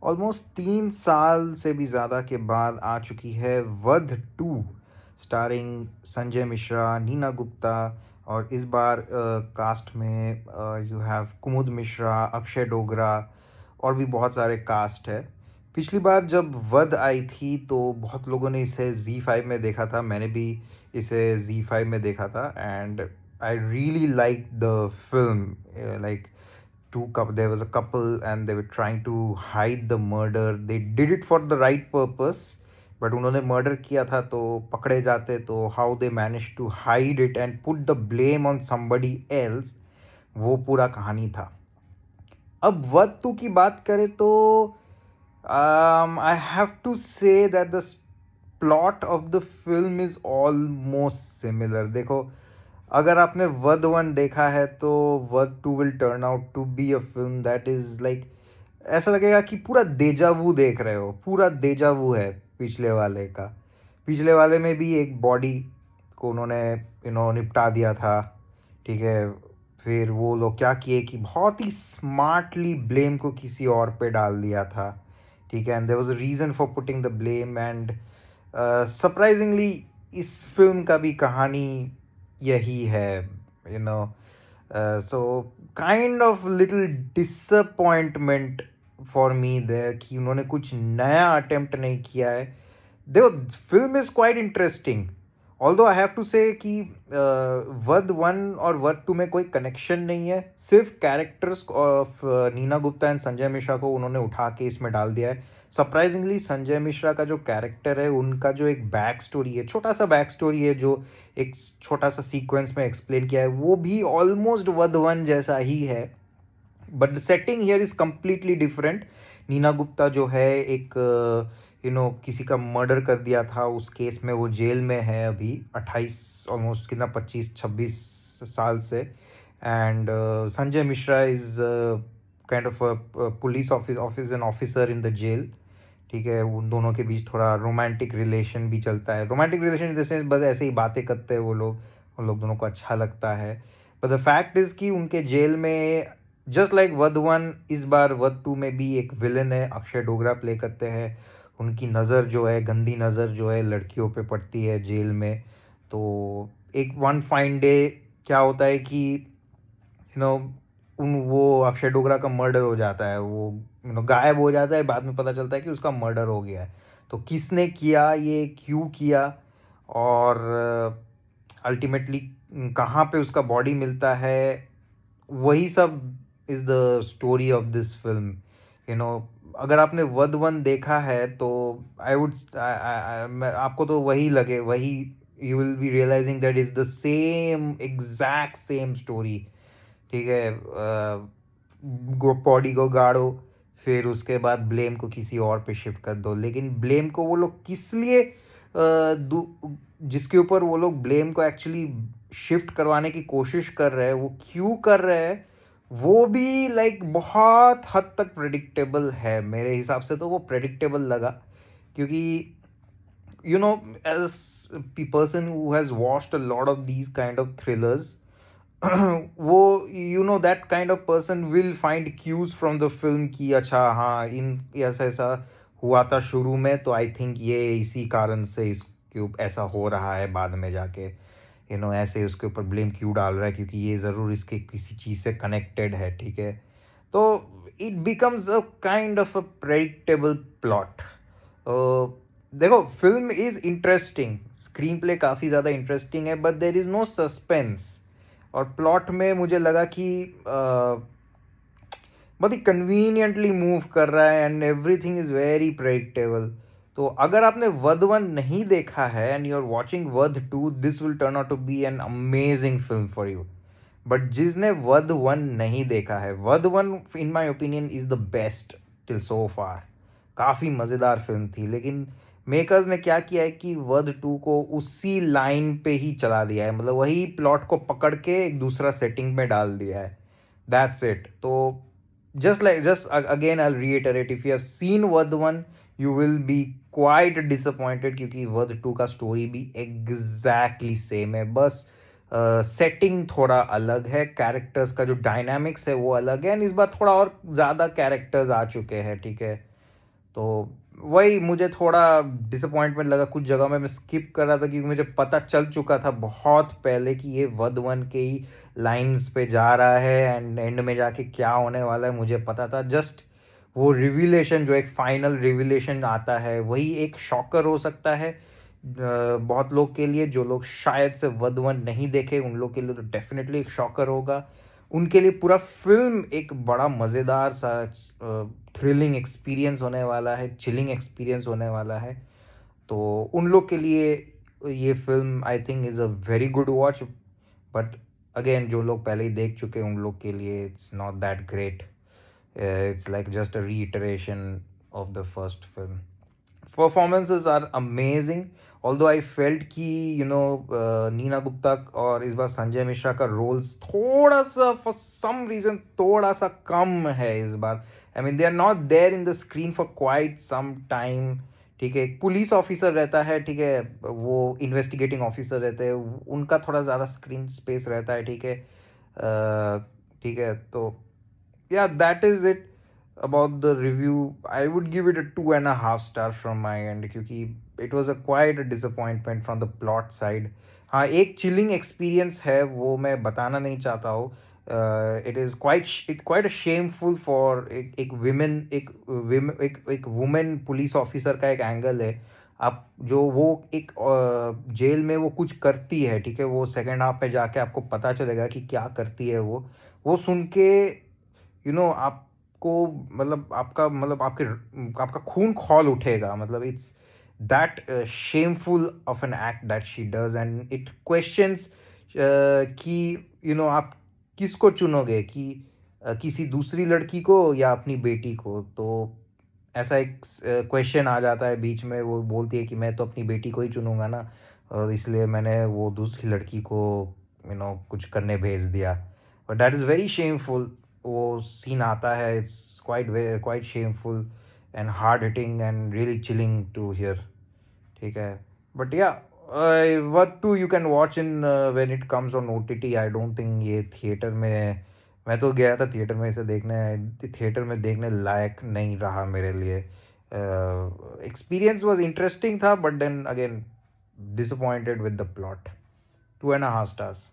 Almost 3 साल से भी ज़्यादा के बाद आ चुकी है वध 2 स्टारिंग संजय मिश्रा, नीना गुप्ता और इस बार कास्ट में यू हैव कुमुद मिश्रा, अक्षय डोगरा और भी बहुत सारे कास्ट है। पिछली बार जब वध आई थी तो बहुत लोगों ने इसे ज़ी5 में देखा था, मैंने भी इसे ज़ी5 में देखा था and I really like the film. Like there was a couple and they were trying to hide the murder. They did it for the right purpose, but उन्होंने मर्डर किया था तो पकड़े जाते, तो how they managed to hide it and put the blame on somebody else, वो पूरा कहानी था। अब वध 2 की बात करें तो I have to say that the plot of the film is almost similar. देखो, अगर आपने वध 1 देखा है तो Vadh 2 will turn out to be a film that is like, ऐसा लगेगा कि पूरा देजावू देख रहे हो, पूरा देजावू है पिछले वाले का। पिछले वाले में भी एक बॉडी को उन्होंने निपटा दिया था, ठीक है। फिर वो लोग क्या किए कि बहुत ही स्मार्टली ब्लेम को किसी और पे डाल दिया था, ठीक है, and there was a reason for putting the blame and surprisingly इस फिल्म का भी कहानी यही है, you know. So kind of little disappointment for me there कि उन्होंने कुछ नया अटेम्प्ट नहीं किया है। देखो, film is quite interesting, although I have to say कि वध 1 और वध 2 में कोई कनेक्शन नहीं है, सिर्फ characters of Neena Gupta and Sanjay Mishra को उन्होंने उठा के इसमें डाल दिया है। सरप्राइजिंगली संजय मिश्रा का जो कैरेक्टर है, उनका जो एक बैक स्टोरी है, छोटा सा बैक स्टोरी है जो एक छोटा सा सीक्वेंस में एक्सप्लेन किया है, वो भी ऑलमोस्ट वध 1 जैसा ही है, but the setting here is completely different. Neena Gupta जो है एक किसी का मर्डर कर दिया था, उस केस में वो जेल में है अभी 28 ऑलमोस्ट कितना 25-26 साल से। And Sanjay Mishra is kind of police officer in the jail, ठीक है। उन दोनों के बीच थोड़ा रोमांटिक रिलेशन भी चलता है, रोमांटिक रिलेशन जैसे बस ऐसे ही बातें करते हैं वो लोग, उन लोग दोनों को अच्छा लगता है। बट द फैक्ट इज कि उनके जेल में जस्ट लाइक वध 1, इस बार वध 2 में भी एक विलन है, अक्षय डोगरा प्ले करते हैं। उनकी नज़र जो है, गंदी नज़र जो है लड़कियों पे पड़ती है जेल में। तो एक वन फाइन डे क्या होता है कि उन वो अक्षय डोगरा का मर्डर हो जाता है, वो गायब हो जाता है, बाद में पता चलता है कि उसका मर्डर हो गया है। तो किसने किया, ये क्यों किया, और अल्टीमेटली कहाँ पे उसका बॉडी मिलता है, वही सब is the story of this film, you know. अगर आपने वध 1 देखा है तो आई वुड आपको तो वही लगे, वही you will be realising that is the same exact same story, ठीक है। बॉडी को गाड़ो, फिर उसके बाद ब्लेम को किसी और पे शिफ्ट कर दो, लेकिन ब्लेम को वो लोग किस लिए जिसके ऊपर वो लोग ब्लेम को एक्चुअली शिफ्ट करवाने की कोशिश कर रहे हैं, वो क्यों कर रहे हैं, वो भी लाइक बहुत हद तक प्रेडिक्टेबल है। मेरे हिसाब से तो वो प्रेडिक्टेबल लगा, क्योंकि as person who has watched a lot of these kind of thrillers, वो that kind of person will find cues from the film कि अच्छा हाँ, इन ऐसा ऐसा हुआ था शुरू में, तो आई थिंक ये इसी कारण से इसके ऐसा हो रहा है बाद में जाके, ऐसे उसके ऊपर ब्लेम क्यों डाल रहा है, क्योंकि ये ज़रूर इसके किसी चीज़ से कनेक्टेड है, ठीक है। तो it becomes a kind of a predictable plot. देखो, film is interesting, screenplay काफ़ी ज़्यादा इंटरेस्टिंग है, but there is no suspense. और प्लॉट में मुझे लगा कि बहुत ही कन्वीनियंटली मूव कर रहा है and everything is very predictable. तो अगर आपने वध 1 नहीं देखा है and you are watching Vadh 2, this will turn out to be an amazing film for you. But जिसने वध 1 नहीं देखा है, Vadh 1 in my opinion is the best till so far. काफ़ी मज़ेदार फिल्म थी, लेकिन मेकर्स ने क्या किया है कि वध 2 को उसी लाइन पे ही चला दिया है, मतलब वही प्लॉट को पकड़ के एक दूसरा सेटिंग में डाल दिया है, दैट्स इट। तो just again I'll reiterate, if you have seen वध 1 you will be quite disappointed, क्योंकि वध 2 का स्टोरी भी एग्जैक्टली सेम है, बस सेटिंग थोड़ा अलग है, कैरेक्टर्स का जो डायनामिक्स है वो अलग है, एंड इस बार थोड़ा और ज़्यादा कैरेक्टर्स आ चुके हैं, ठीक है। तो वही मुझे थोड़ा डिसअपॉइंटमेंट लगा, कुछ जगह में मैं स्किप कर रहा था क्योंकि मुझे पता चल चुका था बहुत पहले कि ये वध 1 के ही लाइन्स पे जा रहा है एंड एंड में जाके क्या होने वाला है मुझे पता था। जस्ट वो रिवीलेशन जो एक फाइनल रिवीलेशन आता है, वही एक शॉकर हो सकता है बहुत लोग के लिए, जो लोग शायद से वध 1 नहीं देखे, उन लोग के लिए तो डेफ़िनेटली एक शॉकर होगा। उनके लिए पूरा फ़िल्म एक बड़ा मज़ेदार सा थ्रिलिंग एक्सपीरियंस होने वाला है, चिलिंग एक्सपीरियंस होने वाला है। तो उन लोग के लिए ये film I think is a very good watch, but again जो लोग पहले ही देख चुके हैं, उन लोग के लिए it's not that great. It's like just a reiteration of the first film. Performances are amazing, although I felt कि नीना गुप्ता और इस बार संजय मिश्रा का रोल्स थोड़ा सा for some reason थोड़ा सा कम है इस बार। I mean they are not there in the screen for quite some time। ठीक है, एक पुलिस ऑफिसर रहता है, ठीक है, वो इन्वेस्टिगेटिंग ऑफिसर रहते हैं, उनका थोड़ा ज़्यादा स्क्रीन स्पेस रहता है, ठीक है। ठीक है, तो yeah, that is it about the review. I would give it a 2.5 star from my end क्योंकि it was a quite a disappointment from the plot side. हाँ, एक chilling experience है, वो मैं बताना नहीं चाहता हूँ। It is quite a shameful for एक women एक woman पुलिस ऑफिसर का एक एंगल है। आप जो वो एक जेल में वो कुछ करती है, ठीक है, वो सेकेंड हाफ में जाके आपको पता चलेगा कि क्या करती है वो सुन के आपको मतलब आपका खून खौल उठेगा, मतलब it's that shameful of an act that she does and it questions कि आप किसको चुनोगे कि किसी दूसरी लड़की को या अपनी बेटी को। तो ऐसा एक क्वेश्चन आ जाता है बीच में, वो बोलती है कि मैं तो अपनी बेटी को ही चुनूंगा ना, और इसलिए मैंने वो दूसरी लड़की को कुछ करने भेज दिया। But that is very shameful. वो सीन आता है, it's quite shameful and hard hitting and really chilling to hear. ठीक है, but yeah what to you can watch in when it comes on OTT. I don't think ये theatre में, मैं तो गया था थिएटर में इसे देखने, थिएटर में देखने लायक नहीं रहा मेरे लिए। एक्सपीरियंस वाज इंटरेस्टिंग था, but then again disappointed with the plot. 2.5 stars।